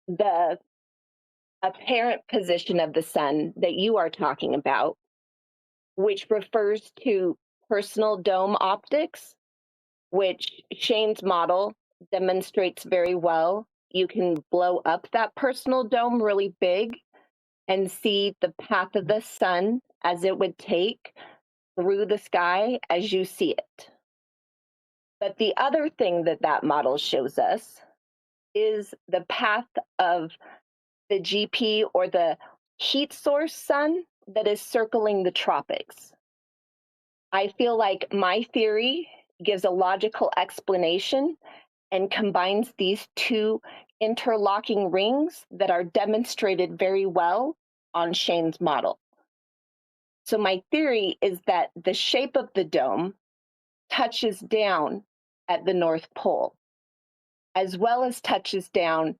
the apparent position of the sun that you are talking about, which refers to personal dome optics, which Shane's model demonstrates very well. You can blow up that personal dome really big and see the path of the sun as it would take through the sky as you see it. But the other thing that that model shows us is the path of the GP, or the heat source sun, that is circling the tropics. I feel like my theory gives a logical explanation and combines these two interlocking rings that are demonstrated very well on Shane's model. So my theory is that the shape of the dome touches down at the North Pole, as well as touches down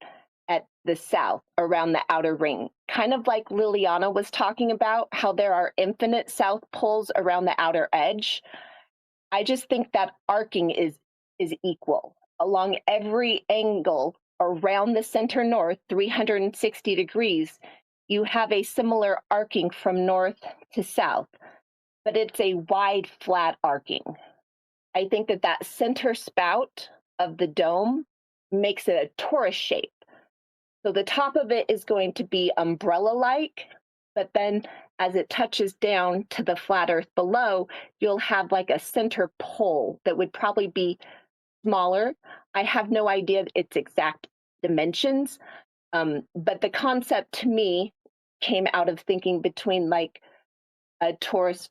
at the south around the outer ring. Kind of like Lilihannah was talking about, how there are infinite south poles around the outer edge. I just think that arcing is equal along every angle around the center north, 360 degrees. You have a similar arcing from north to south, but it's a wide, flat arcing. I think that that center spout of the dome makes it a torus shape. So the top of it is going to be umbrella-like, but then as it touches down to the flat earth below, you'll have like a center pole that would probably be smaller. I have no idea its exact dimensions, but the concept to me came out of thinking between like a torus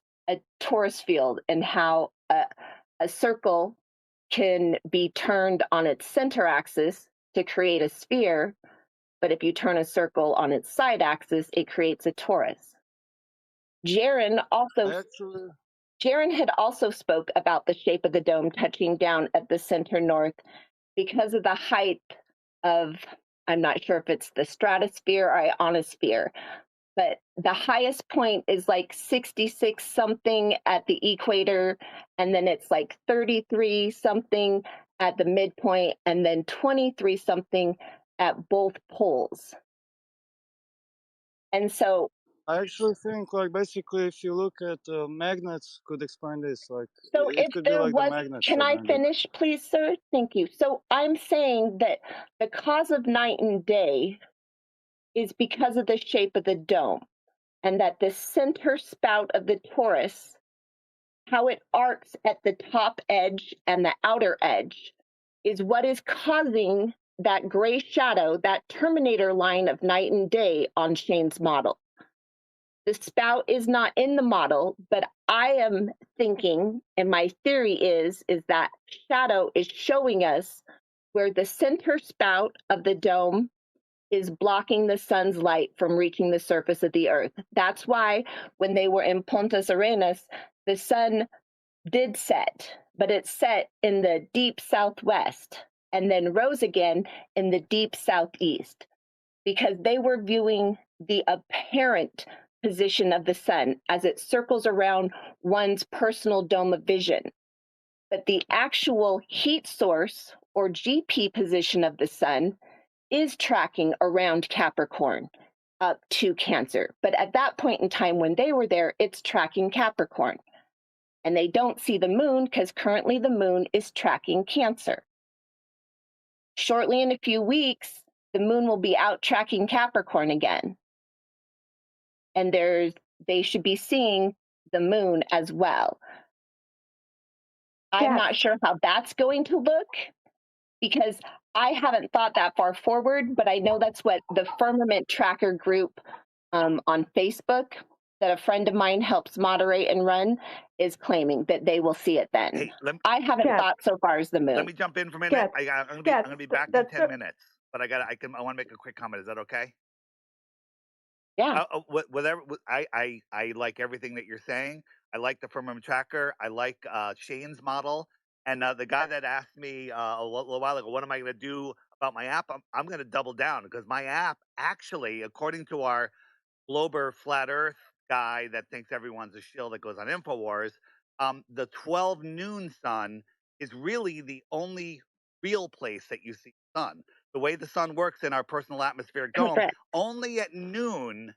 field, and how a circle can be turned on its center axis to create a sphere, but if you turn a circle on its side axis, it creates a torus. Jaron also Actually, Jaron had also spoke about the shape of the dome touching down at the center north because of the height of, I'm not sure if it's the stratosphere or ionosphere, but the highest point is like 66 something at the equator, and then it's like 33 something at the midpoint, and then 23 something at both poles. And so I actually think like basically if you look at magnets, could explain this. Like So it if could be there like the was, magnets can are I doing it. finish, please, sir? Thank you. So I'm saying that the cause of night and day is because of the shape of the dome, and that the center spout of the torus, how it arcs at the top edge and the outer edge, is what is causing that gray shadow, that terminator line of night and day on Shane's model. The spout is not in the model, but I am thinking, and my theory is that shadow is showing us where the center spout of the dome is blocking the sun's light from reaching the surface of the earth. That's why when they were in Punta Arenas, the sun did set, but it set in the deep southwest and then rose again in the deep southeast, because they were viewing the apparent position of the sun as it circles around one's personal dome of vision. But the actual heat source, or GP position of the sun, is tracking around Capricorn up to Cancer. But at that point in time when they were there, it's tracking Capricorn. And they don't see the moon because currently the moon is tracking Cancer. Shortly in a few weeks, the moon will be out tracking Capricorn again. And they should be seeing the moon as well. I'm Yes. not sure how that's going to look, because I haven't thought that far forward, but I know that's what the Firmament Tracker group on Facebook, that a friend of mine helps moderate and run, is claiming that they will see it then. Hey, I haven't Yes. thought so far as the let moon. me jump in for a minute. Yes. I'm Yes. gonna be back in That's 10 minutes, but I want to make a quick comment. Is that okay? Yeah. Whatever. I like everything that you're saying. I like the firmament tracker. I like Shane's model. And the guy that asked me little while ago, what am I going to do about my app? I'm going to double down, because my app actually, according to our Glober flat Earth guy that thinks everyone's a shill that goes on Infowars, the 12 noon sun is really the only real place that you see the sun. the way the sun works in our personal atmospheric dome, Correct. only at noon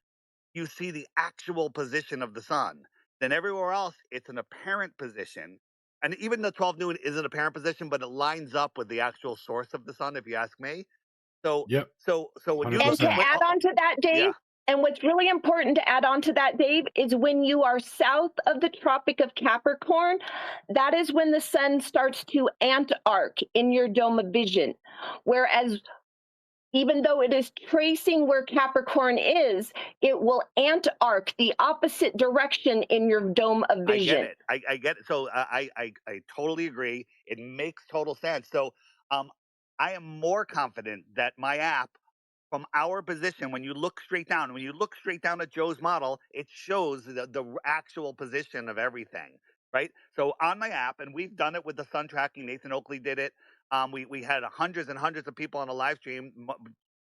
you see the actual position of the sun. Then everywhere else, it's an apparent position. And even the 12 noon is an apparent position, but it lines up with the actual source of the sun, if you ask me. So, Yep, so when you And look to at 100%. when, add on to that, yeah, Dave, and what's really important to add on to that, Dave, is when you are south of the Tropic of Capricorn, that is when the sun starts to antarc in your dome of vision. Whereas even though it is tracing where Capricorn is, it will antarc the opposite direction in your dome of I get vision. it. I get it. So I totally agree. It makes total sense. So um, I am more confident that my app from our position, when you look straight down at Joe's model, it shows the actual position of everything, right? So on my app, and we've done it with the sun tracking. Nathan Oakley did it. We had hundreds and hundreds of people on a live stream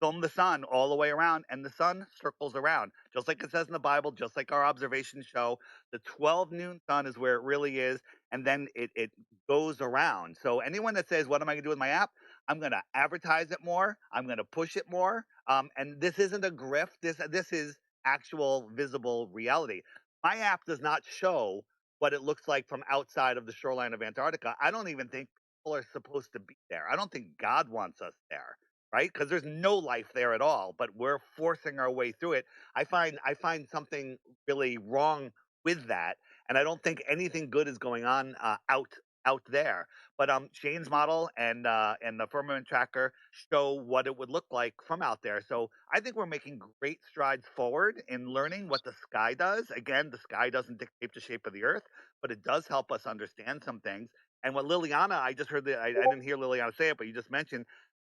film the sun all the way around, and the sun circles around, just like it says in the Bible, just like our observations show. The 12 noon sun is where it really is, and then it goes around. So anyone that says, "What am I going to do with my app?" I'm going to advertise it more. I'm going to push it more. And this isn't a grift. This is actual visible reality. My app does not show what it looks like from outside of the shoreline of Antarctica. I don't even think people are supposed to be there. I don't think God wants us there, right? Because there's no life there at all. But we're forcing our way through it. I find something really wrong with that, and I don't think anything good is going on out there. But Shane's model and the firmament tracker show what it would look like from out there. So I think we're making great strides forward in learning what the sky does. Again, the sky doesn't dictate the shape of the Earth, but it does help us understand some things. And what Liliana, I just heard that I didn't hear Liliana say it, but you just mentioned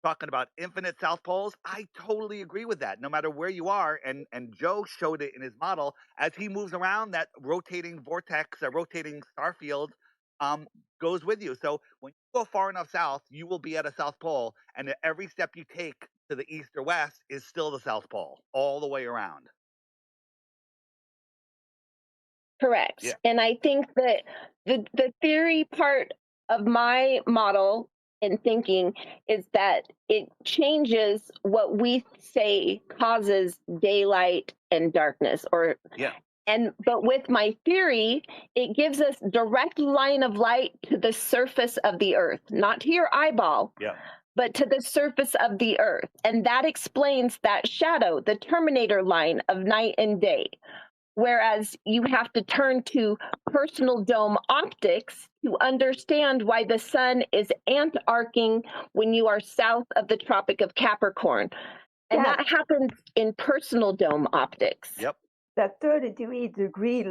talking about infinite south poles. I totally agree with that. No matter where you are, and Joe showed it in his model as he moves around that rotating vortex, a rotating star field. Um, Goes with you. So when you go far enough south, you will be at a South Pole, and every step you take to the east or west is still the South Pole, all the way around. Correct. Yeah, And I think that the theory part of my model and thinking is that it changes what we say causes daylight and darkness, or yeah, but with my theory, it gives us direct line of light to the surface of the earth, not to your eyeball, yeah. but to the surface of the earth. And that explains that shadow, the Terminator line of night and day. Whereas you have to turn to personal dome optics to understand why the sun is antarcing when you are south of the Tropic of Capricorn. And Yeah, that happens in personal dome optics. Yep. that 33-degree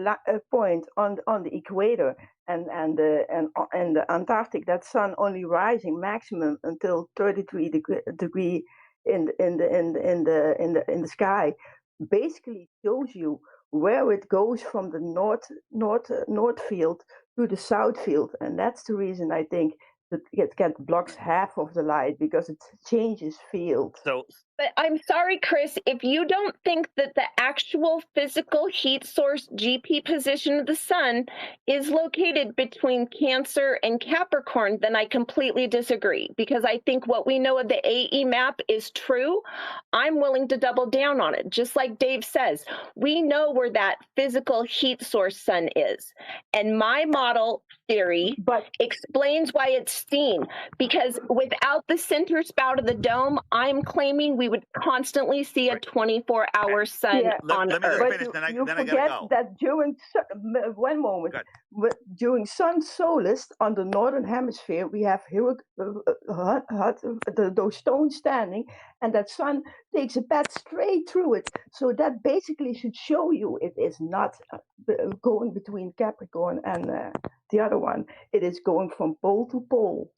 point on the equator and the Antarctic, that sun only rising maximum until 33 degree in the sky, basically shows you where it goes from the north field to the south field, and that's the reason I think that it blocks half of the light because it changes field. So But I'm sorry, Chris, if you don't think that the actual physical heat source GP position of the sun is located between Cancer and Capricorn, then I completely disagree, because I think what we know of the AE map is true. I'm willing to double down on it. Just like Dave says, we know where that physical heat source sun is. And my model theory But explains why it's seen, because without the center spout of the dome, I'm claiming we would constantly see a right, 24-hour sun yeah, on let me just Earth. but finish. you Then I gotta forget go. that during one moment, Good. during sun solstice on the northern hemisphere, we have those stones standing, and that sun takes a path straight through it. So that basically should show you it is not going between Capricorn and the other one. It is going from pole to pole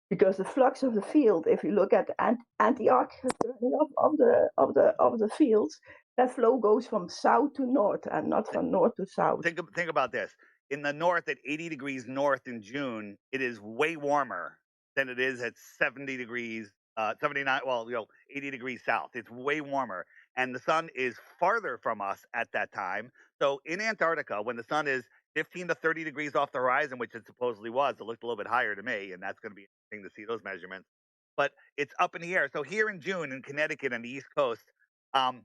because the flux of the field, if you look at the anti-arc of the fields, that flow goes from south to north and not from north to south. Think about this. In the north, at 80 degrees north in June, it is way warmer than it is at 70 degrees, 79. Well, 80 degrees south. It's way warmer, and the sun is farther from us at that time. So in Antarctica, when the sun is 15 to 30 degrees off the horizon, which it supposedly was, it looked a little bit higher to me, and that's going to be interesting to see those measurements. but it's up in the air. So here in June in Connecticut and the East Coast, um,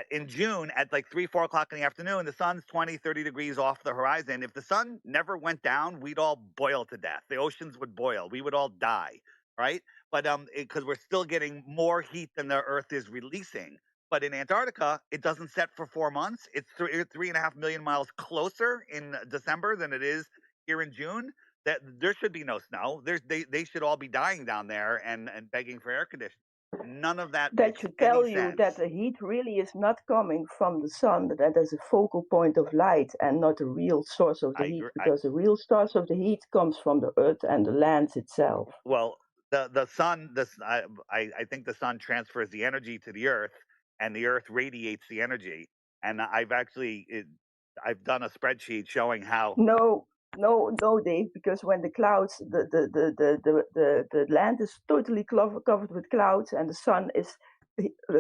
in June at like 3, 4 o'clock in the afternoon, the sun's 20, 30 degrees off the horizon. If the sun never went down, we'd all boil to death. The oceans would boil. We would all die, right? But because we're still getting more heat than the Earth is releasing. But in Antarctica, it doesn't set for 4 months. It's 3.5 million miles closer in December than it is here in June. That there should be no snow. They should all be dying down there and begging for air conditioning. None of that That makes should any tell you sense. that the heat really is not coming from the sun, that is a focal point of light and not a real source of the I heat, agree. because the real source of the heat comes from the earth and the land itself. Well, the sun, I think the sun transfers the energy to the earth, and the earth radiates the energy. And I've done a spreadsheet showing how. No, no, Dave, because when the clouds, the land is totally covered with clouds, and the sun is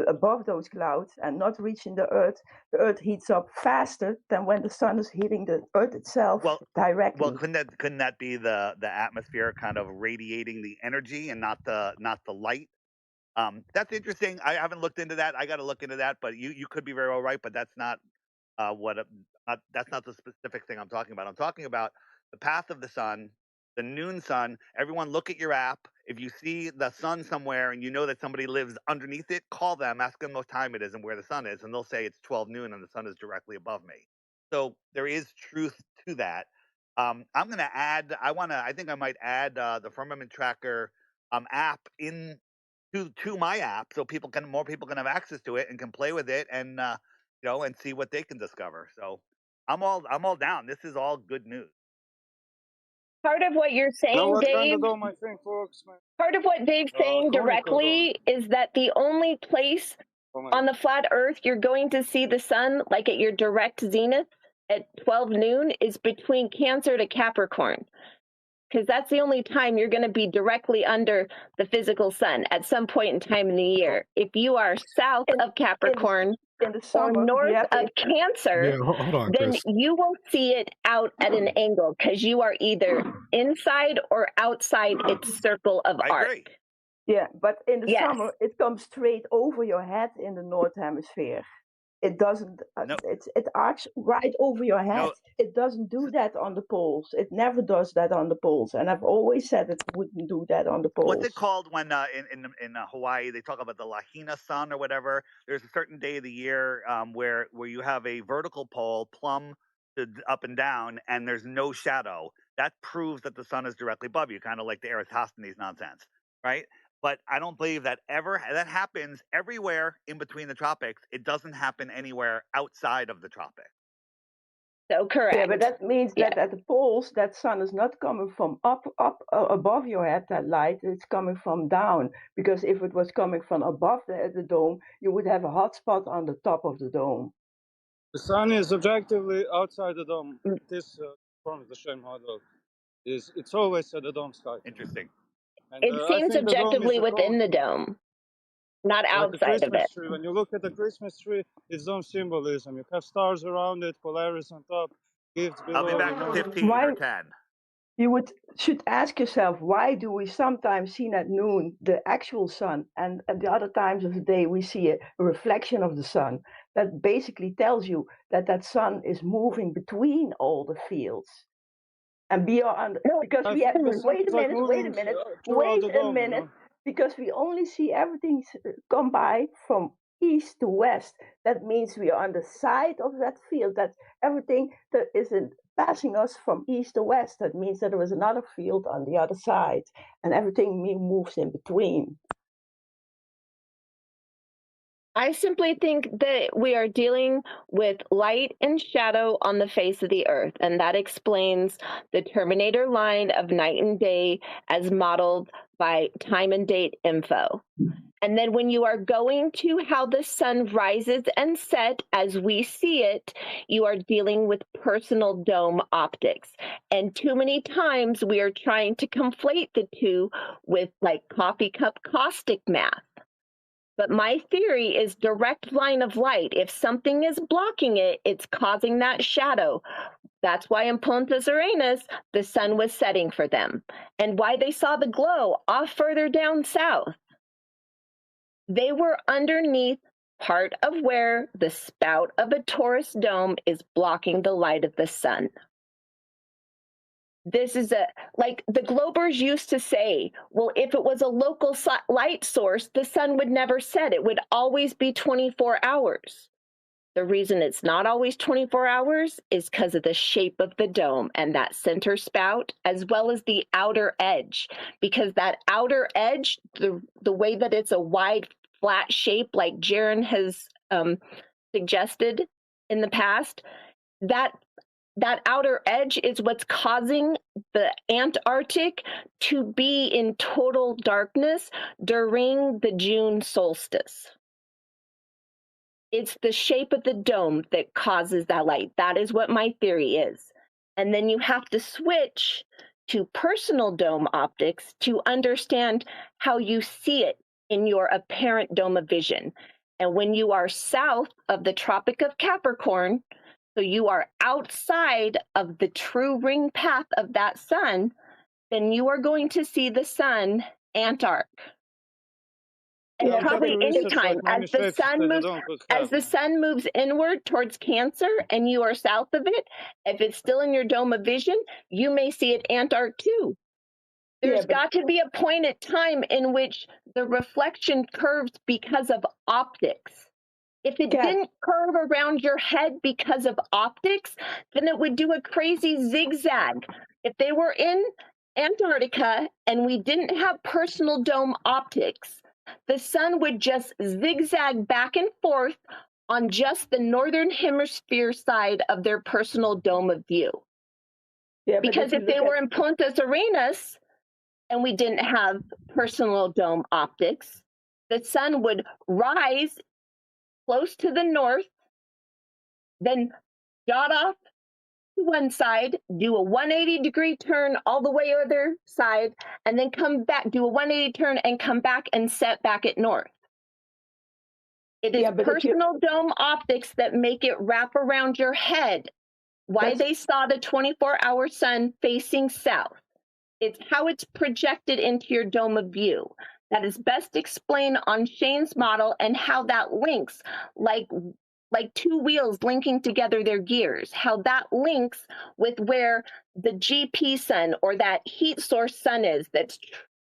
above those clouds and not reaching the earth heats up faster than when the sun is hitting the earth itself Well, directly. couldn't that be the atmosphere kind of radiating the energy and not the light? That's interesting. I haven't looked into that. I got to look into that. But you could be very well right. But that's not that's not the specific thing I'm talking about. I'm talking about the path of the sun, the noon sun. Everyone, look at your app. If you see the sun somewhere and you know that somebody lives underneath it, call them, ask them what time it is and where the sun is, and they'll say it's 12 noon and the sun is directly above me. So there is truth to that. I'm going to add. I think I might add the firmament tracker app in to my app so more people can have access to it and can play with it and and see what they can discover. So I'm all down. This is all good news. Part of what you're You know saying, what kind Dave, of dome I think works, man? part of what Dave's saying Conical dome. directly is that the only place on the flat earth you're going to see the sun, like at your direct zenith at 12 noon, is between Cancer to Capricorn. Because that's the only time you're going to be directly under the physical sun at some point in time in the year. If you are south of Capricorn In the or summer, north of Cancer, Yeah, hold on, then Chris. you will see it out at an angle because you are either inside or outside its circle of I arc. agree. Yeah, but in the Yes. summer, it comes straight over your head in the north hemisphere. It doesn't. No. It arcs right over your head. No. It doesn't do that on the poles. It never does that on the poles. And I've always said it wouldn't do that on the poles. What's it called when in Hawaii they talk about the Lilihannah sun or whatever? There's a certain day of the year where you have a vertical pole plumb to up and down, and there's no shadow. That proves that the sun is directly above you, kind of like the Eratosthenes nonsense, right? But I don't believe that that happens everywhere in between the tropics. It doesn't happen anywhere outside of the tropics. So correct. Yeah, but that means that at the poles, that sun is not coming from up above your head, that light. It's coming from down. Because if it was coming from above the dome, you would have a hot spot on the top of the dome. The sun is objectively outside the dome. This from the Shem model it's always at the dome sky. Interesting. And, It seems objectively within the dome, not like outside of it. Tree. When you look at the Christmas tree, it's dome symbolism. You have stars around it, Polaris on top, gifts below. I'll be back in 15 or 10. You should ask yourself, why do we sometimes see at noon the actual sun, and at the other times of the day we see a reflection of the sun? That basically tells you that that sun is moving between all the fields. And beyond, because we have, wait a minute, because we only see everything come by from east to west. That means we are on the side of that field, that everything that isn't passing us from east to west. That means that there is another field on the other side, and everything moves in between. I simply think that we are dealing with light and shadow on the face of the earth, and that explains the Terminator line of night and day as modeled by time and date info. And then when you are going to how the sun rises and sets as we see it, you are dealing with personal dome optics. And too many times we are trying to conflate the two with like coffee cup caustic math. But my theory is direct line of light. If something is blocking it, it's causing that shadow. That's why in Punta Arenas, the sun was setting for them, and why they saw the glow off further down south. They were underneath part of where the spout of a Taurus dome is blocking the light of the sun. This is like the Globers used to say, well, if it was a local light source, the sun would never set. It would always be 24 hours. The reason it's not always 24 hours is because of the shape of the dome and that center spout, as well as the outer edge, because that outer edge, the way that it's a wide, flat shape, like Jaron has suggested in the past, that outer edge is what's causing the Antarctic to be in total darkness during the June solstice. It's the shape of the dome that causes that light. That is what my theory is. And then you have to switch to personal dome optics to understand how you see it in your apparent dome of vision. And when you are south of the Tropic of Capricorn, so you are outside of the true ring path of that sun, then you are going to see the sun Antarc. And I'll check probably the research, anytime like many shapes that the dome could as have. the sun moves inward towards Cancer and you are south of it, if it's still in your dome of vision, you may see it Antarc too. There's got to be a point at time in which the reflection curves because of optics. If it didn't curve around your head because of optics, then it would do a crazy zigzag. If they were in Antarctica and we didn't have personal dome optics, the sun would just zigzag back and forth on just the northern hemisphere side of their personal dome of view. Yeah, because if they were in Punta Arenas and we didn't have personal dome optics, the sun would rise close to the north, then jot off to one side, do a 180-degree turn all the way other side, and then come back, do a 180 turn and come back and set back at north. It is personal dome optics that make it wrap around your head why they saw the 24-hour sun facing south. It's how it's projected into your dome of view. That is best explained on Shane's model and how that links, like two wheels linking together their gears, how that links with where the GP sun or that heat source sun is that's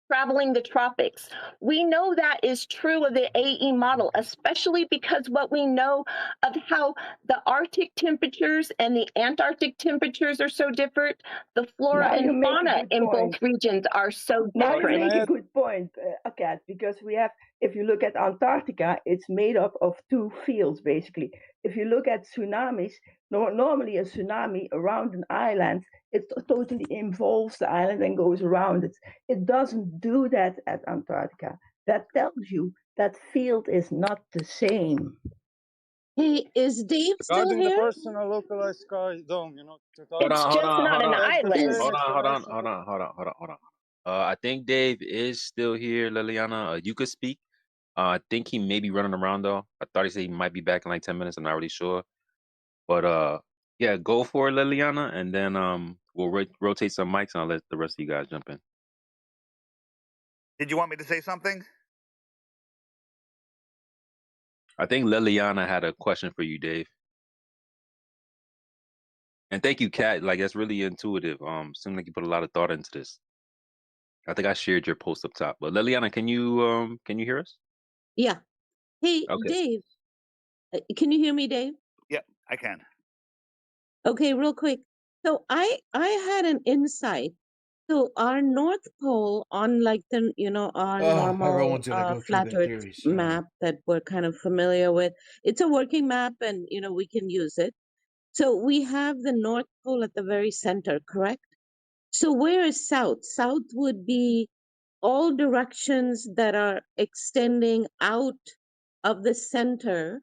traveling the tropics. We know that is true of the AE model, especially because what we know of how the Arctic temperatures and the Antarctic temperatures are so different, the flora and fauna in both regions are so different. Now you make a good point, Kat, because we have, if you look at Antarctica, it's made up of two fields, basically. If you look at tsunamis, normally a tsunami around an island, it totally involves the island and goes around it. It doesn't do that at Antarctica. That tells you that field is not the same. Hey, is Dave still Regarding here? the personal localized sky dome, you know, It's just not an island. Hold on. I think Dave is still here, Lilihannah. You could speak. I think he may be running around though. I thought he said he might be back in like 10 minutes. I'm not really sure. But yeah, go for it, Lilihannah, and then we'll rotate some mics and I'll let the rest of you guys jump in. Did you want me to say something? I think Lilihannah had a question for you, Dave. And thank you, Kat. Like, that's really intuitive. Seemed like you put a lot of thought into this. I think I shared your post up top. But Lilihannah, can you hear us? Yeah. Hey, Okay. Dave. Can you hear me, Dave? Yep, I can. Okay, real quick. So I had an insight. So our North Pole on like the our normal flat Earth map that we're kind of familiar with. It's a working map, and we can use it. So we have the North Pole at the very center, correct? So where is South? South would be all directions that are extending out of the center.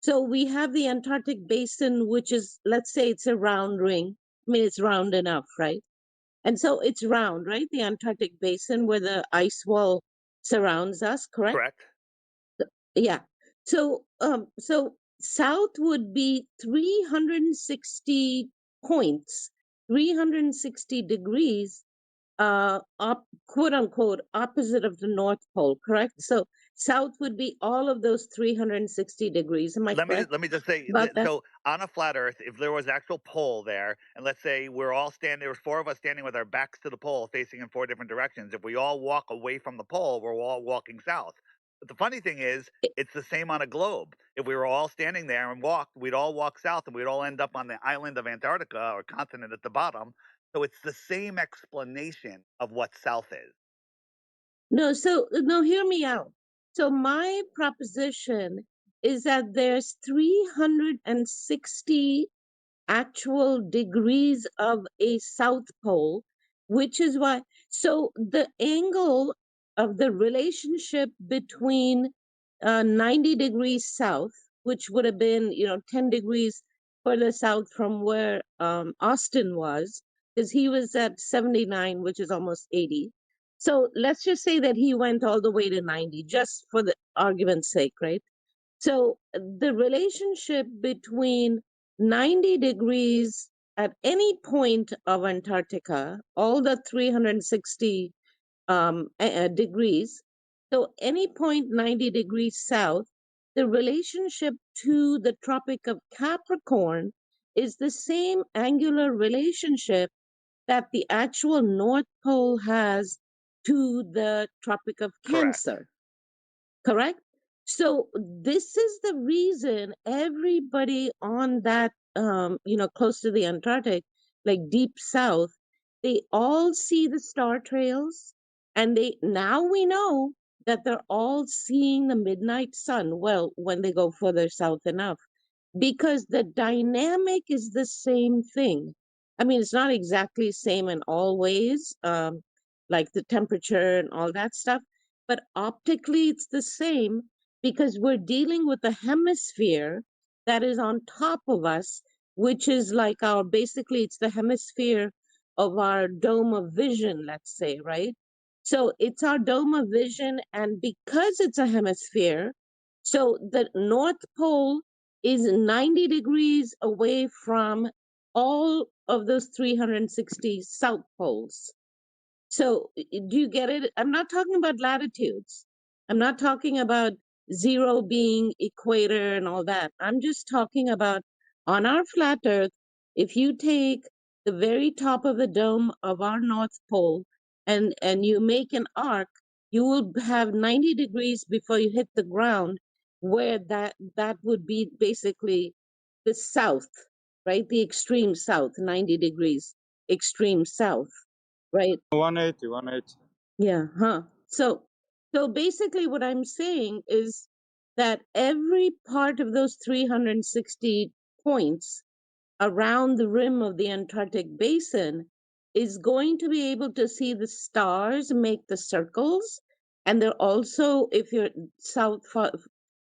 So we have the Antarctic basin, which is, let's say it's a round ring. I mean, it's round enough, right? And so it's round, right? The Antarctic basin where the ice wall surrounds us, correct? Correct. Yeah. So, so south would be 360 points, 360 degrees, quote unquote, opposite of the North Pole, correct? So south would be all of those 360 degrees. Am I correct Let me just say about that? so on a flat Earth, if there was actual pole there, and let's say we're all standing, there was four of us standing with our backs to the pole, facing in four different directions. If we all walk away from the pole, we're all walking south. But the funny thing is, it's the same on a globe. If we were all standing there and walked, we'd all walk south, and we'd all end up on the island of Antarctica or continent at the bottom. So it's the same explanation of what south is. No, so no, hear me out. So my proposition is that there's 360 actual degrees of a south pole, which is why, so the angle of the relationship between 90 degrees south, which would have been, 10 degrees further south from where Austin was, because he was at 79, which is almost 80. So let's just say that he went all the way to 90, just for the argument's sake, right? So the relationship between 90 degrees at any point of Antarctica, all the 360 degrees, so any point 90 degrees south, the relationship to the Tropic of Capricorn is the same angular relationship that the actual North Pole has to the Tropic of Correct. Cancer, correct? So this is the reason everybody on that, close to the Antarctic, like deep south, they all see the star trails, and now we know that they're all seeing the midnight sun. Well, when they go further south enough, because the dynamic is the same thing. I mean, it's not exactly same in all ways, like the temperature and all that stuff, but optically it's the same because we're dealing with a hemisphere that is on top of us, which is like basically it's the hemisphere of our dome of vision, let's say, right? So it's our dome of vision, and because it's a hemisphere, so the North Pole is 90 degrees away from all of those 360 south poles. So do you get it? I'm not talking about latitudes. I'm not talking about zero being equator and all that. I'm just talking about on our flat Earth, if you take the very top of the dome of our North Pole and you make an arc, you will have 90 degrees before you hit the ground, where that would be basically the south, right? The extreme south, 90 degrees, extreme south, right? 180, 180. Yeah, huh. So basically what I'm saying is that every part of those 360 points around the rim of the Antarctic basin is going to be able to see the stars make the circles. And they're also, if you're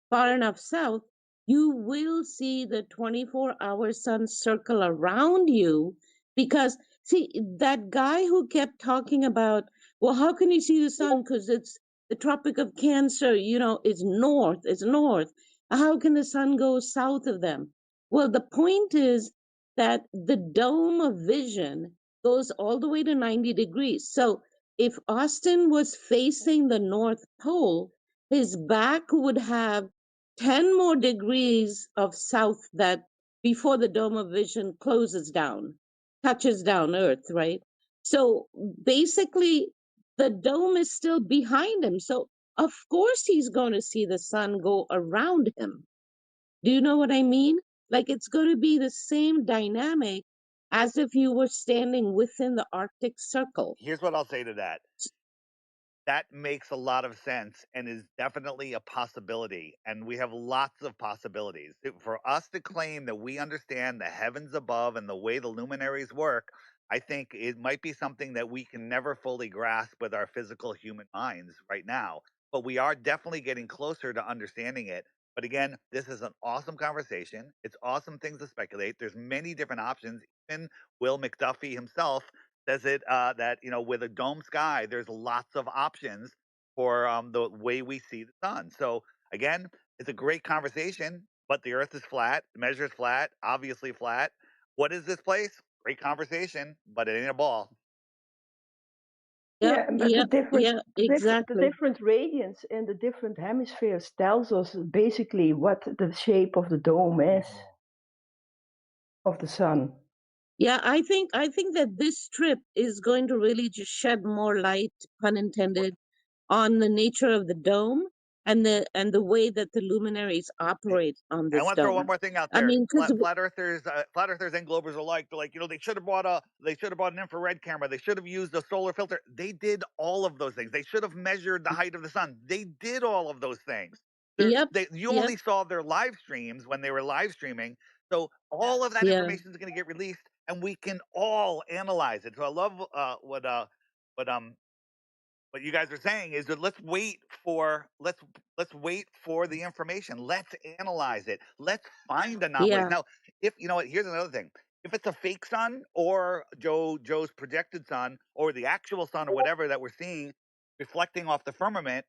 far enough south, you will see the 24-hour sun circle around you. Because, see, that guy who kept talking about, well, how can you see the sun? Because it's the Tropic of Cancer, it's north, it's north. How can the sun go south of them? Well, the point is that the dome of vision goes all the way to 90 degrees. So if Austin was facing the North Pole, his back would have 10 more degrees of south that before the dome of vision closes down, touches down Earth, right? So basically, the dome is still behind him. So of course he's going to see the sun go around him. Do you know what I mean? Like it's going to be the same dynamic as if you were standing within the Arctic Circle. Here's what I'll say to that. That makes a lot of sense and is definitely a possibility. And we have lots of possibilities. For us to claim that we understand the heavens above and the way the luminaries work, I think it might be something that we can never fully grasp with our physical human minds right now. But we are definitely getting closer to understanding it. But again, this is an awesome conversation. It's awesome things to speculate. There's many different options. Even Will McDuffie himself says it that with a dome sky, there's lots of options for the way we see the sun. So again, it's a great conversation. But the Earth is flat, measures flat, obviously flat. What is this place? Great conversation, but it ain't a ball. Yep, Yeah, but yep, yeah, the exactly. different radiance in the different hemispheres tells us basically what the shape of the dome is of the sun. Yeah, I think that this trip is going to really just shed more light, pun intended, on the nature of the dome and the way that the luminaries operate on I this want to throw one dome. more thing out I there. mean, because Flat earthers and Globers alike. They're like, they should have brought an infrared camera. They should have used a solar filter. They did all of those things. They should have measured the height of the sun. They did all of those things. yep, You yep, only saw their live streams when they were live streaming. So all of that yeah, information is going to get released, and we can all analyze it. So I love what what you guys are saying is that let's wait for the information. Let's analyze it. Let's find anomalies. yeah, Now, if you know what, here's another thing. If it's a fake sun or Joe's projected sun or the actual sun or whatever that we're seeing reflecting off the firmament,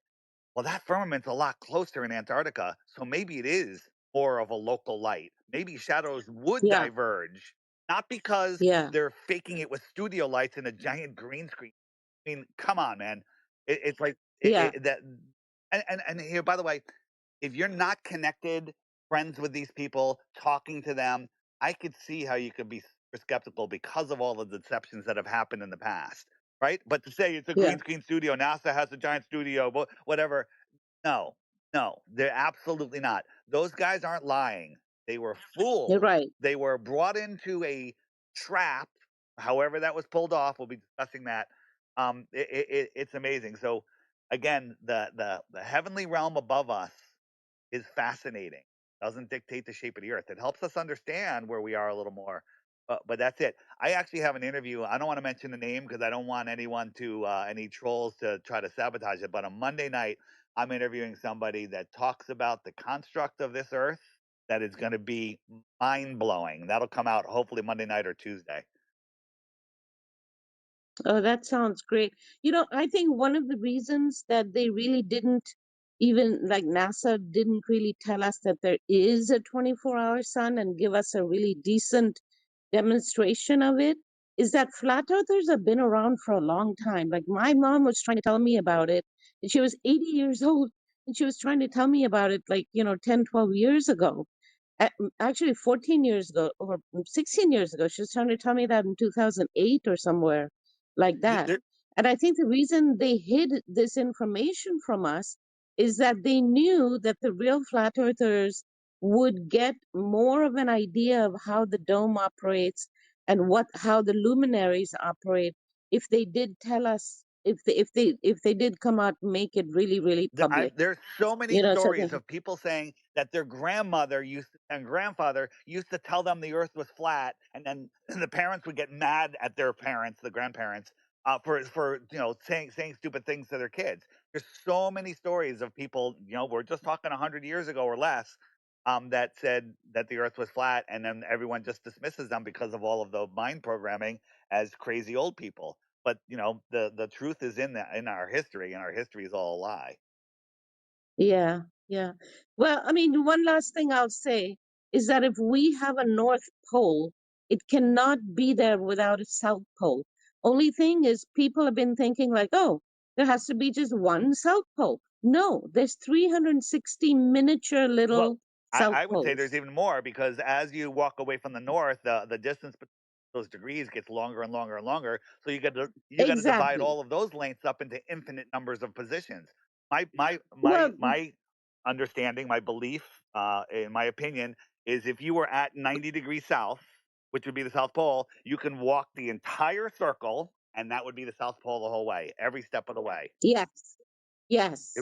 well, that firmament's a lot closer in Antarctica, so maybe it is more of a local light. Maybe shadows would yeah, diverge, not because yeah, they're faking it with studio lights and a giant green screen. I mean, come on, man. It's like yeah, that. And here, by the way, if you're not connected, friends with these people, talking to them, I could see how you could be skeptical because of all the deceptions that have happened in the past, right? But to say it's a yeah. green screen studio, NASA has a giant studio, whatever. No, no, they're absolutely not. Those guys aren't lying. They were You're fooled. right. They were brought into a trap. However, that was pulled off. We'll be discussing that. It's amazing. So, again, the heavenly realm above us is fascinating. Doesn't dictate the shape of the earth. It helps us understand where we are a little more. But that's it. I actually have an interview. I don't want to mention the name because I don't want anyone to any trolls to try to sabotage it. But on Monday night, I'm interviewing somebody that talks about the construct of this earth that is going to be mind blowing. That'll come out hopefully Monday night or Tuesday. Oh, that sounds great. I think one of the reasons that they really didn't, even like NASA didn't really tell us that there is a 24-hour sun and give us a really decent demonstration of it, is that flat earthers have been around for a long time. Like my mom was trying to tell me about it, and she was 80 years old, and she was trying to tell me about it like, 10, 12 years ago. Actually, 14 years ago or 16 years ago. She was trying to tell me that in 2008 or somewhere like that. There, And I think the reason they hid this information from us is that they knew that the real flat earthers would get more of an idea of how the dome operates and how the luminaries operate if they did tell us, if they did come out and make it really, really public. There's so many So stories of people saying that their grandmother used and grandfather used to tell them the earth was flat, and then the parents would get mad at their parents, the grandparents, for saying stupid things to their kids. There's so many stories of people, we're just talking 100 years ago or less, that said that the earth was flat, and then everyone just dismisses them because of all of the mind programming as crazy old people. But the truth is in our history, and our history is all a lie. yeah, yeah. Well, I mean, one last thing I'll say is that if we have a North Pole, it cannot be there without a South Pole. Only thing is, people have been thinking like, oh, there has to be just one South Pole. No, there's 360 miniature Well, little South I would say there's Poles. even more because as you walk away from the north, the distance between those degrees gets longer and longer and longer. So you got to divide Exactly. all of those lengths up into infinite numbers of positions. Well, My understanding, my belief, in my opinion, is if you were at 90 degrees south, which would be the South Pole, you can walk the entire circle, and that would be the South Pole the whole way, every step of the way. yes, yes,